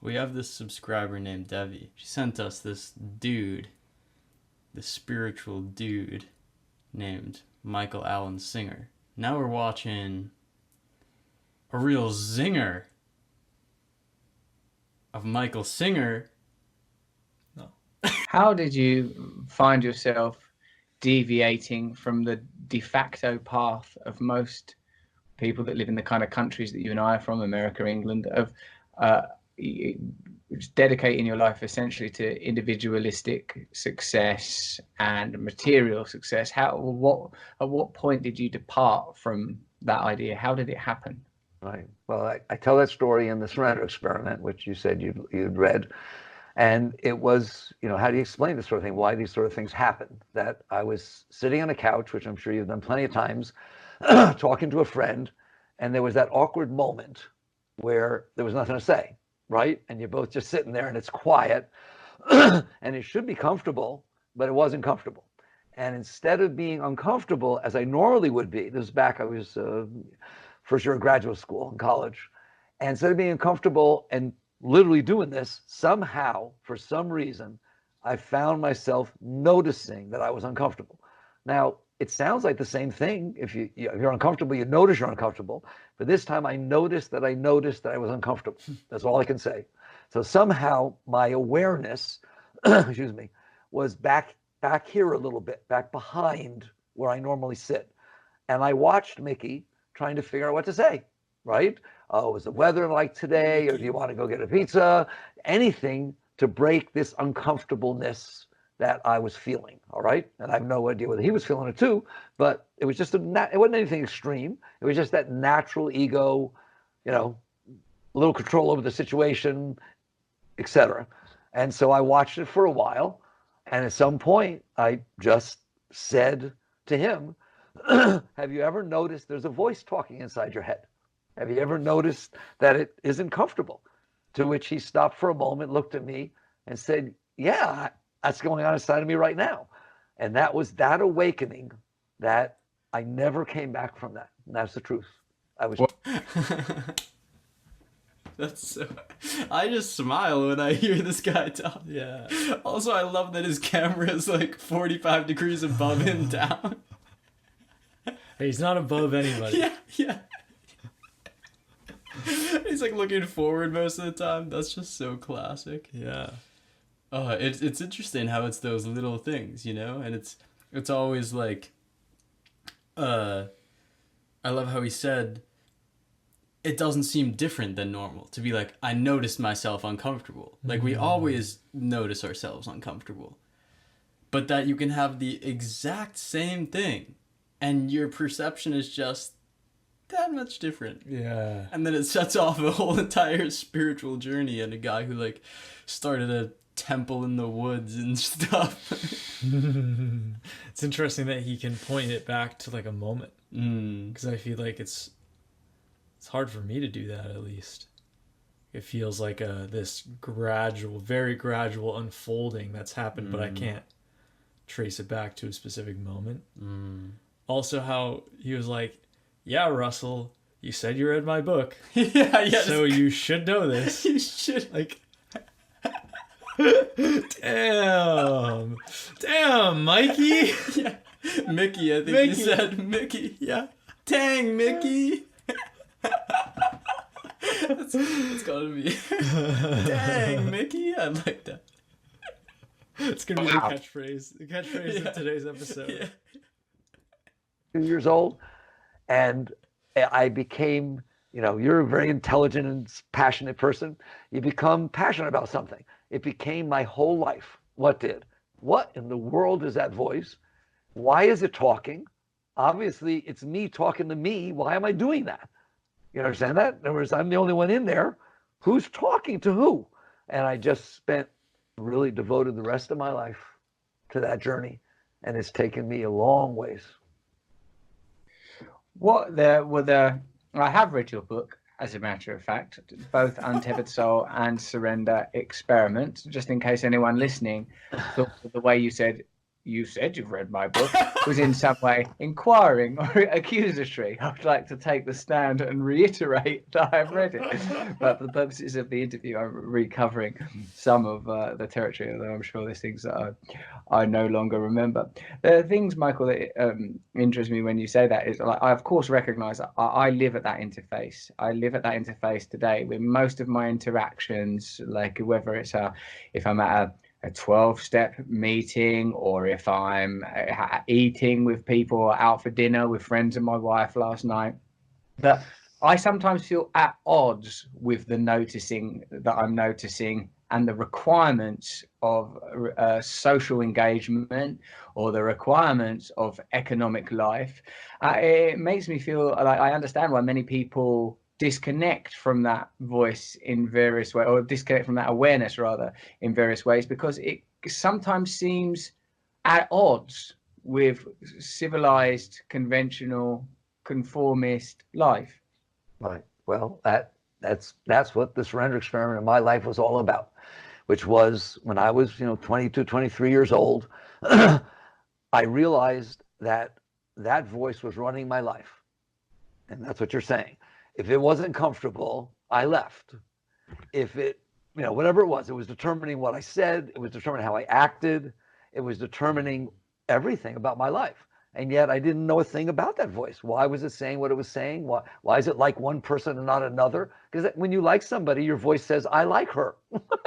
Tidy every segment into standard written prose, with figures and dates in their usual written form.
We have this subscriber named Devi. She sent us this dude, this spiritual dude named Michael Allen Singer. Now we're watching a real zinger of Michael Singer. No. How did you find yourself deviating from the de facto path of most people that live in the kind of countries that you and I are from, America, England, of dedicating your life essentially to individualistic success and material success? At what point did you depart from that idea? How did it happen? Right. Well, I tell that story in the Surrender Experiment, which you said you'd read. And it was, how do you explain this sort of thing? Why these sort of things happen? That I was sitting on a couch, which I'm sure you've done plenty of times, talking to a friend, and there was that awkward moment where there was nothing to say, right? And you're both just sitting there and it's quiet, and it should be comfortable, but it wasn't comfortable. And instead of being uncomfortable, as I normally would be, this was back, I was first year of graduate school in college, and instead of being uncomfortable and literally doing this, somehow, for some reason, I found myself noticing that I was uncomfortable. Now, it sounds like the same thing. If you're uncomfortable, you notice you're uncomfortable. But this time I noticed that I was uncomfortable. That's all I can say. So somehow my awareness, excuse me, was back here a little bit, back behind where I normally sit. And I watched Mickey trying to figure out what to say, right? Oh, is the weather like today? Or do you want to go get a pizza? Anything to break this uncomfortableness that I was feeling, all right? And I have no idea whether he was feeling it too, but it was just it wasn't anything extreme. It was just that natural ego, a little control over the situation, etc. And so I watched it for a while, and at some point I just said to him, have you ever noticed there's a voice talking inside your head? Have you ever noticed that it isn't comfortable? To which he stopped for a moment, looked at me, and said, yeah, that's going on inside of me right now. And that was that awakening that I never came back from that. And that's the truth. That's so... I just smile when I hear this guy talk. Yeah. Also, I love that his camera is like 45 degrees above him down. Hey, he's not above anybody. Yeah. He's like looking forward most of the time. That's just so classic. Yeah. It's interesting how it's those little things, and it's always like, I love how he said, it doesn't seem different than normal to be like, I noticed myself uncomfortable. Like we always notice ourselves uncomfortable, but that you can have the exact same thing and your perception is just that much different. Yeah. And then it sets off a whole entire spiritual journey and a guy who like started a temple in the woods and stuff. It's interesting that he can point it back to like a moment, because I feel like it's hard for me to do that. At least it feels like this very gradual unfolding that's happened, but I can't trace it back to a specific moment. Also, how he was like, yeah, Russell, you said you read my book. Yeah. So you should know this. You should. Like, damn, Mikey. Yeah. Mickey, I think you said Mickey. Yeah. Dang, Mickey. It's gotta be. Dang, Mickey. I like that. It's gonna be the catchphrase of today's episode. Yeah. 2 years old, and I became, you're a very intelligent and passionate person. You become passionate about something. It became my whole life. What in the world is that voice? Why is it talking? Obviously, it's me talking to me. Why am I doing that? You understand that? In other words, I'm the only one in there. Who's talking to who? And I just really devoted the rest of my life to that journey. And it's taken me a long ways. I have read your book, as a matter of fact, both Untethered Soul and Surrender Experiment. Just in case anyone listening thought the way you said you said you've read my book, was in some way inquiring or accusatory. I would like to take the stand and reiterate that I have read it. But for the purposes of the interview, I'm recovering some of the territory, although I'm sure there's things that I no longer remember. There are things, Michael, that interest me when you say that is, like, I of course recognize I live at that interface. I live at that interface today with most of my interactions, like whether it's if I'm at a 12-step meeting, or if I'm eating with people or out for dinner with friends and my wife last night, that I sometimes feel at odds with the noticing that I'm noticing and the requirements of social engagement or the requirements of economic life. It makes me feel like I understand why many people disconnect from that voice in various ways, or disconnect from that awareness rather in various ways, because it sometimes seems at odds with civilized, conventional, conformist life. Right. Well, that's what the surrender experiment in my life was all about, which was when I was 22, 23 years old. I realized that that voice was running my life, and that's what you're saying. If it wasn't comfortable, I left. If it, whatever it was determining what I said. It was determining how I acted. It was determining everything about my life. And yet I didn't know a thing about that voice. Why was it saying what it was saying? Why is it like one person and not another? Because when you like somebody, your voice says, I like her.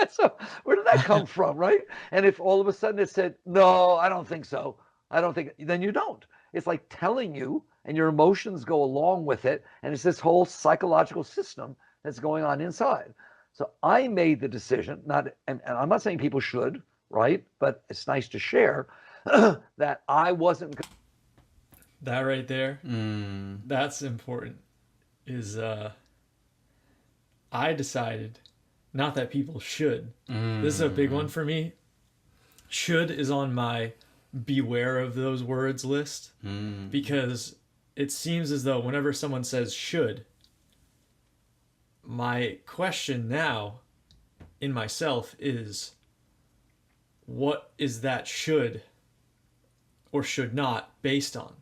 So where did that come from, right? And if all of a sudden it said, no, I don't think so. I don't think, then you don't. It's like telling you, and your emotions go along with it. And it's this whole psychological system that's going on inside. So I made the decision, and I'm not saying people should, right? But it's nice to share that I wasn't. That right there, that's important. Is I decided, not that people should. This is a big one for me. Should is on my beware of those words list, because it seems as though whenever someone says should, my question now in myself is, what is that should or should not based on?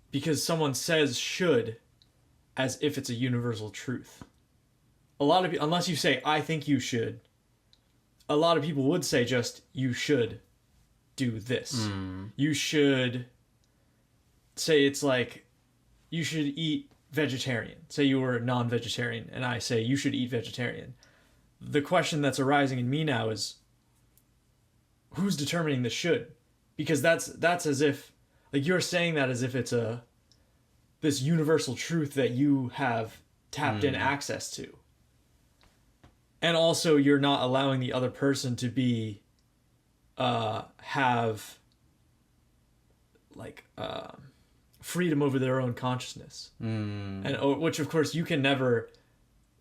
Because someone says should as if it's a universal truth. A lot of people, unless you say, I think you should, a lot of people would say just, you should do this. You should say, it's like, you should eat vegetarian. Say you were non-vegetarian, and I say, you should eat vegetarian. The question that's arising in me now is, who's determining the should? Because that's as if, like, you're saying that as if it's this universal truth that you have tapped in access to. And also you're not allowing the other person to be have like freedom over their own consciousness. And which of course you can never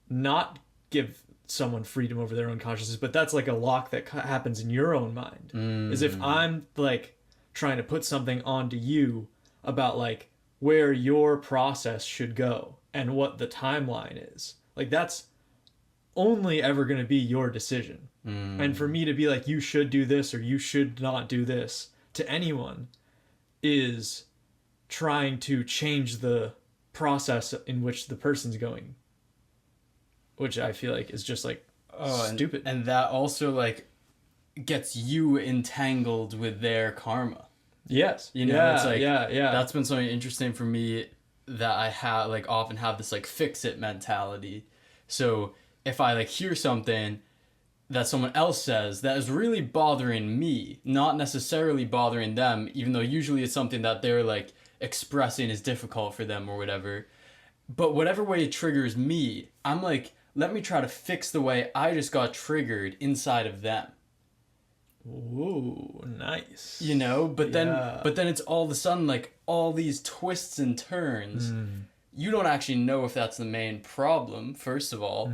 not give someone freedom over their own consciousness, but that's like a lock that happens in your own mind. As if I'm like trying to put something onto you about like where your process should go and what the timeline is. Like that's only ever going to be your decision. And for me to be like, you should do this or you should not do this to anyone is trying to change the process in which the person's going, which I feel like is just like stupid. And that also like gets you entangled with their karma. Yes. It's like, yeah. That's been something interesting for me, that I have like often have this like fix it mentality. So if I like hear something that someone else says that is really bothering me, not necessarily bothering them, even though usually it's something that they're like expressing is difficult for them or whatever, but whatever way it triggers me, I'm like, let me try to fix the way I just got triggered inside of them. Ooh, nice. But then it's all of a sudden like all these twists and turns. You don't actually know if that's the main problem, first of all.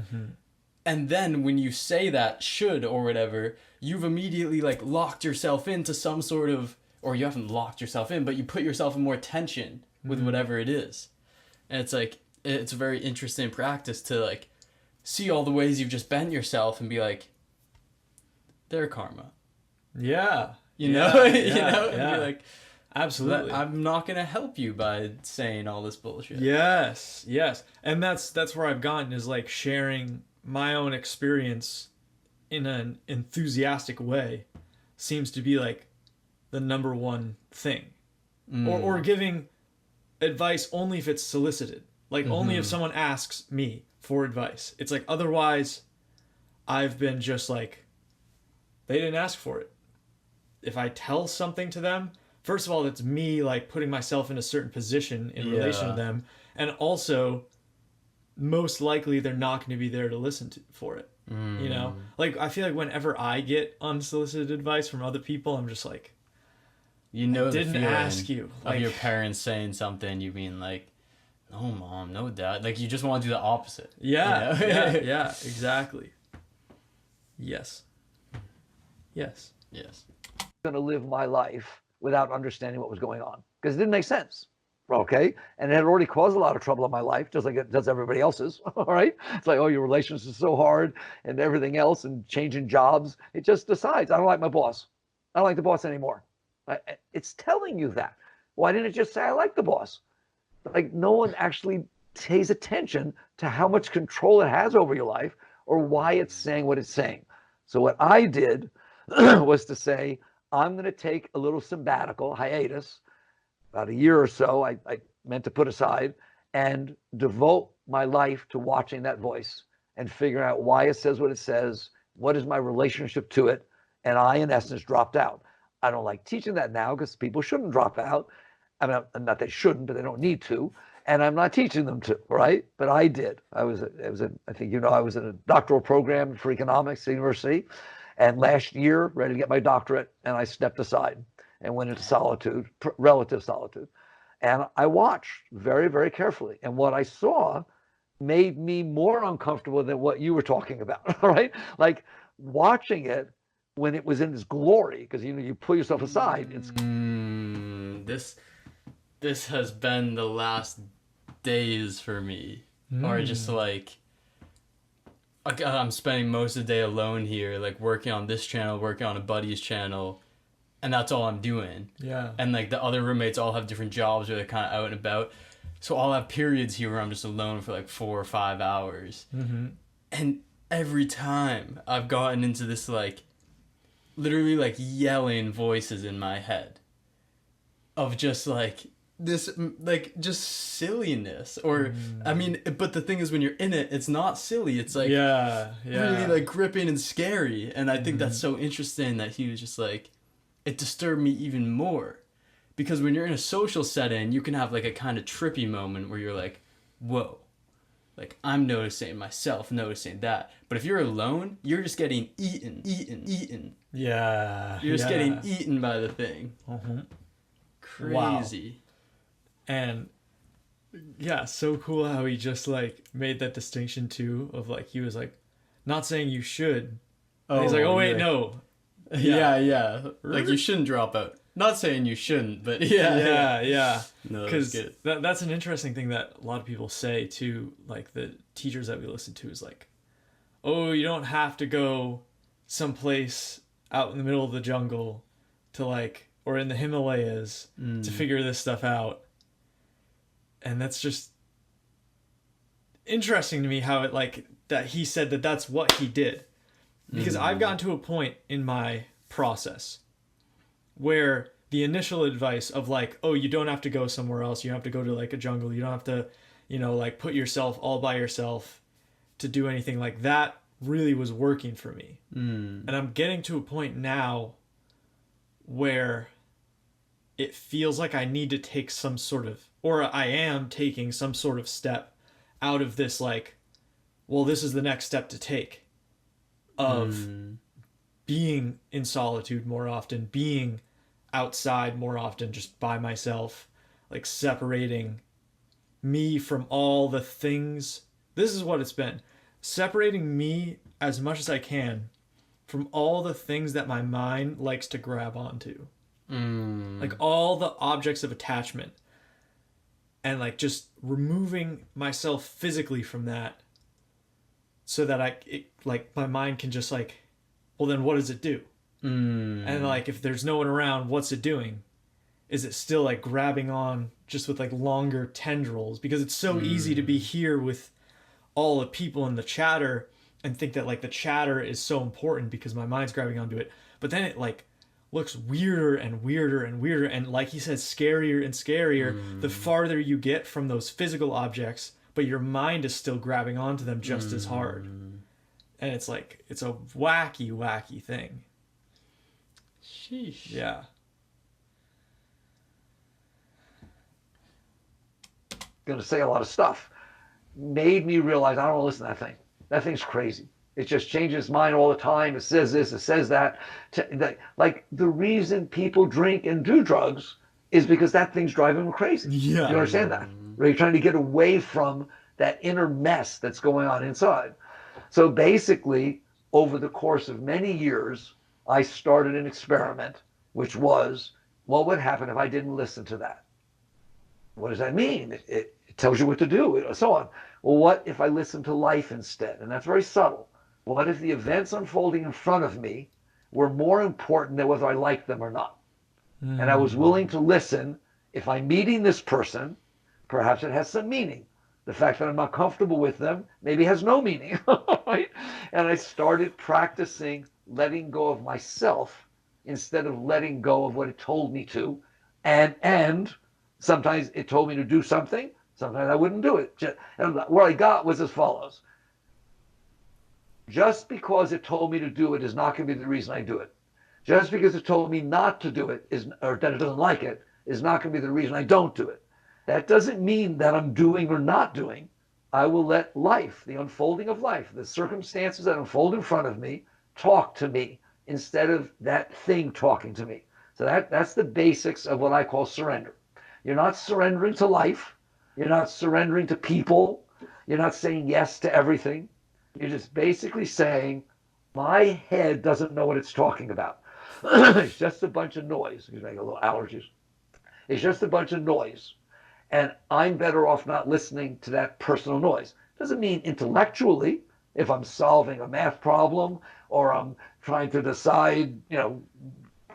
And then when you say that should or whatever, you've immediately like locked yourself into some sort of, or you haven't locked yourself in, but you put yourself in more tension with whatever it is. And it's like, it's a very interesting practice to like see all the ways you've just bent yourself and be like, their karma. Yeah. you know? you yeah, know? And yeah. be like, Absolutely. I'm not going to help you by saying all this bullshit. Yes, yes. And that's where I've gotten, is like sharing my own experience in an enthusiastic way seems to be like the number one thing. Or giving advice only if it's solicited. Like only if someone asks me for advice. It's like otherwise I've been just like, they didn't ask for it. If I tell something to them, first of all, that's me like putting myself in a certain position in relation to them, and also most likely they're not going to be there to listen to for it. You know, like I feel like whenever I get unsolicited advice from other people, I'm just like, You know, I the didn't feeling ask you. of Like, your parents saying something, you being like, no, mom, no, dad. Like, you just want to do the opposite. yeah, you know? yeah, exactly. Yes. Yes. Yes. Going to live my life without understanding what was going on because it didn't make sense. Okay. And it had already caused a lot of trouble in my life, just like it does everybody else's. All right. It's like, oh, your relationship is so hard and everything else and changing jobs. It just decides, I don't like my boss. I don't like the boss anymore. It's telling you that. Why didn't it just say, I like the boss? Like, no one actually pays attention to how much control it has over your life or why it's saying what it's saying. So what I did was to say, I'm going to take a little sabbatical hiatus, about a year or so, I meant to put aside, and devote my life to watching that voice and figuring out why it says what it says, what is my relationship to it, and I, in essence, dropped out. I don't like teaching that now because people shouldn't drop out. I mean, not they shouldn't, but they don't need to. And I'm not teaching them to, right? But I did. I think you know, I was in a doctoral program for economics at the university, and last year, ready to get my doctorate, and I stepped aside and went into solitude, relative solitude. And I watched very, very carefully. And what I saw made me more uncomfortable than what you were talking about, right? Like watching it when it was in its glory, because you know, you pull yourself aside. It's This has been the last days for me, or just like I'm spending most of the day alone here, like working on this channel, working on a buddy's channel, and that's all I'm doing. Yeah. And like the other roommates all have different jobs where they're kind of out and about, so I'll have periods here where I'm just alone for like 4 or 5 hours. And every time I've gotten into this like literally like yelling voices in my head of just like this like just silliness, or I mean, but the thing is, when you're in it, it's not silly, it's like really like gripping and scary. And I think that's so interesting that he was just like, it disturbed me even more, because when you're in a social setting, you can have like a kind of trippy moment where you're like, whoa, like I'm noticing myself noticing that. But if you're alone, you're just getting eaten. Yeah. You're just getting eaten by the thing. Crazy. Wow. And yeah, so cool how he just like made that distinction too, of like, he was like, not saying you should. And he's like, oh wait, no. Yeah. Like, you shouldn't drop out. Not saying you shouldn't, but yeah. No, because that's an interesting thing that a lot of people say too, like the teachers that we listen to, is like, oh, you don't have to go someplace out in the middle of the jungle to like, or in the Himalayas to figure this stuff out. And that's just interesting to me how it like that he said that that's what he did, because I've gotten to a point in my process where the initial advice of like, oh, you don't have to go somewhere else, you don't have to go to like a jungle, you don't have to, you know, like put yourself all by yourself to do anything, like that really was working for me. And I'm getting to a point now where it feels like I need to take some sort of, or I am taking some sort of step out of this, like, well, this is the next step to take, of being in solitude more often, being outside more often, just by myself, like separating me from all the things. This is what it's been. Separating me as much as I can from all the things that my mind likes to grab onto. Like all the objects of attachment, and like just removing myself physically from that, so that like my mind can just like, well, then what does it do? And like if there's no one around, what's it doing? Is it still like grabbing on just with like longer tendrils? Because it's so easy to be here with all the people in the chatter and think that like the chatter is so important because my mind's grabbing onto it. But then it like looks weirder and weirder and weirder, and like he says, scarier and scarier the farther you get from those physical objects, but your mind is still grabbing onto them just as hard. And it's like, it's a wacky, wacky thing. Sheesh. Yeah. Going to say a lot of stuff. Made me realize I don't want to listen to that thing. That thing's crazy. It just changes its mind all the time. It says this, it says that. Like the reason people drink and do drugs is because that thing's driving them crazy. Yeah. You understand that? Right? You're trying to get away from that inner mess that's going on inside. So basically, over the course of many years, I started an experiment, which was, what would happen if I didn't listen to that? What does that mean? It tells you what to do, and so on. Well, what if I listen to life instead? And that's very subtle. What if the events unfolding in front of me were more important than whether I liked them or not? And I was willing to listen. If I'm meeting this person, perhaps it has some meaning. The fact that I'm not comfortable with them maybe has no meaning. Right? And I started practicing letting go of myself instead of letting go of what it told me to. And sometimes it told me to do something. Sometimes I wouldn't do it. And what I got was as follows. Just because it told me to do it is not going to be the reason I do it. Just because it told me not to do it or that it doesn't like it is not going to be the reason I don't do it. That doesn't mean that I'm doing or not doing. I will let life, the unfolding of life, the circumstances that unfold in front of me, talk to me instead of that thing talking to me. So that's the basics of what I call surrender. You're not surrendering to life. You're not surrendering to people. You're not saying yes to everything. You're just basically saying, my head doesn't know what it's talking about. It's just a bunch of noise. You make a little allergies. It's just a bunch of noise. And I'm better off not listening to that personal noise. Doesn't mean intellectually, if I'm solving a math problem or I'm trying to decide,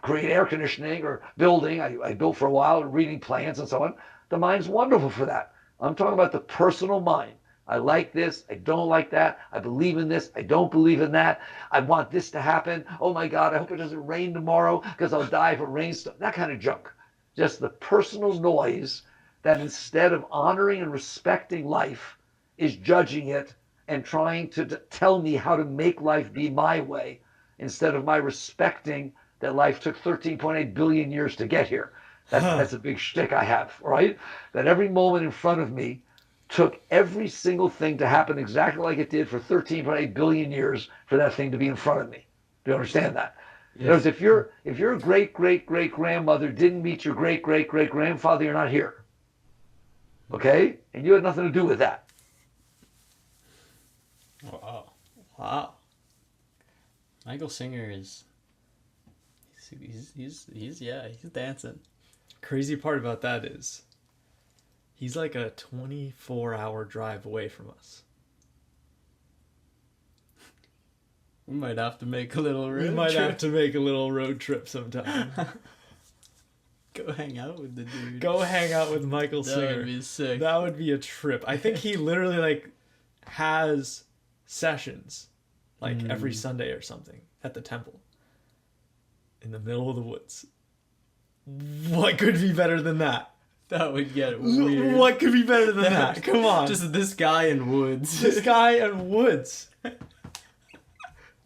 create air conditioning or building. I built for a while, reading plans and so on. The mind's wonderful for that. I'm talking about the personal mind. I like this. I don't like that. I believe in this. I don't believe in that. I want this to happen. Oh my God, I hope it doesn't rain tomorrow because I'll die if it rains. That kind of junk. Just the personal noise that instead of honoring and respecting life is judging it and trying to tell me how to make life be my way instead of my respecting that life took 13.8 billion years to get here. That's a big shtick I have, right? That every moment in front of me took every single thing to happen exactly like it did for 13.8 billion years for that thing to be in front of me. Do you understand that? Yes. If your great great great grandmother didn't meet your great great great grandfather, you're not here. Okay? And you had nothing to do with that. Wow. Michael Singer is he's dancing. Crazy part about that is he's like a 24-hour drive away from us. We might have to make a little road trip sometime. Go hang out with the dude. Go hang out with Michael Singer. That would be sick. That would be a trip. I think he literally has sessions every Sunday or something at the temple in the middle of the woods. What could be better than that? That would get weird. What could be better than that? Come on. Just this guy in woods. This guy in woods.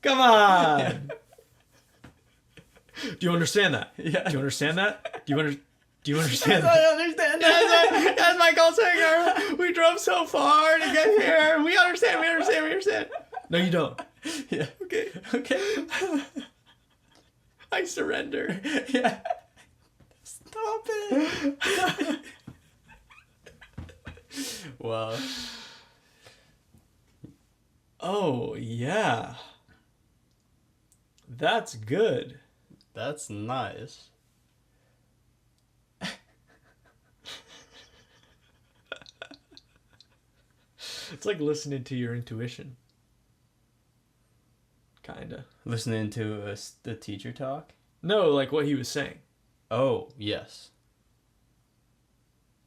Come on. Yeah. Do you understand that? Yeah. Do you understand that? Do you understand that? I understand that. That's Michael Singer. We drove so far to get here. We understand. No, you don't. Yeah. Okay. I surrender. Yeah. Stop it. Wow. Oh, yeah. That's good. That's nice. It's like listening to your intuition. kinda. Listening to the teacher talk? No, like what he was saying. Oh, yes.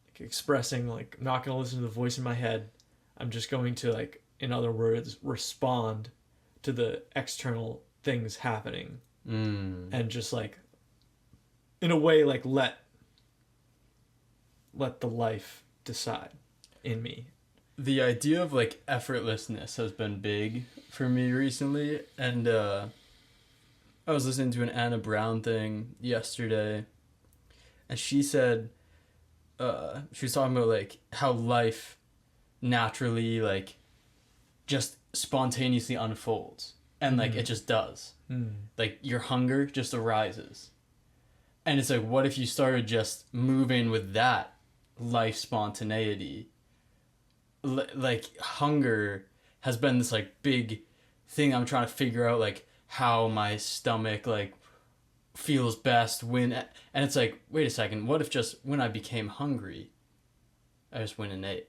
Like expressing, like, I'm not going to listen to the voice in my head. I'm just going to, like, in other words, respond to the external things happening. And just, like, in a way, like, let the life decide in me. The idea of, like, effortlessness has been big for me recently. And I was listening to an Anna Brown thing yesterday. And she said, she was talking about, like, how life naturally, like, just spontaneously unfolds. And, like, it just does. Like, your hunger just arises. And it's like, what if you started just moving with that life spontaneity? Like, hunger has been this, like, big thing I'm trying to figure out, like, how my stomach, like, feels best when... And it's like, wait a second, what if just when I became hungry, I just went and ate?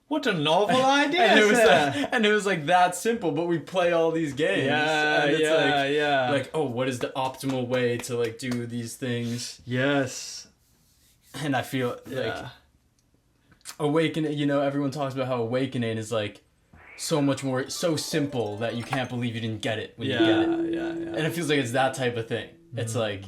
What a novel idea! And it was like that simple, but we play all these games. And it's like, oh, what is the optimal way to, like, do these things? Yes. And I feel like awakening, you know, everyone talks about how awakening is, like, so much more, so simple that you can't believe you didn't get it when you get it. Yeah. And it feels like it's that type of thing. It's like,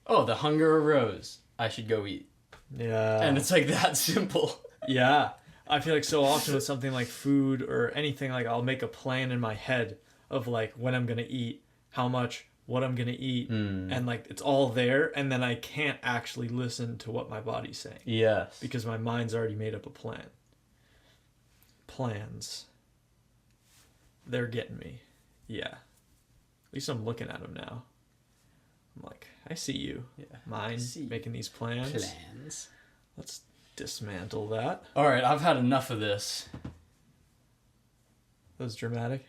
oh, the hunger arose, I should go eat. Yeah. And it's like that simple. Yeah. I feel like so often with something like food or anything, like, I'll make a plan in my head of, like, when I'm going to eat, how much, what I'm going to eat. And, like, it's all there. And then I can't actually listen to what my body's saying. Yes. Because my mind's already made up a plan. Plans. They're getting me. Yeah. At least I'm looking at them now. I'm like, I see you. Yeah. Mind making these plans. Let's dismantle that. All right, I've had enough of this. That was dramatic.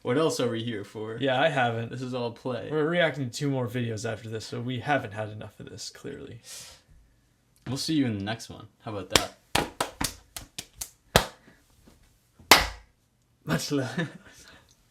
What else are we here for? Yeah, I haven't. This is all play. We're reacting to 2 more videos after this, so we haven't had enough of this, clearly. We'll see you in the next one. How about that? Much love.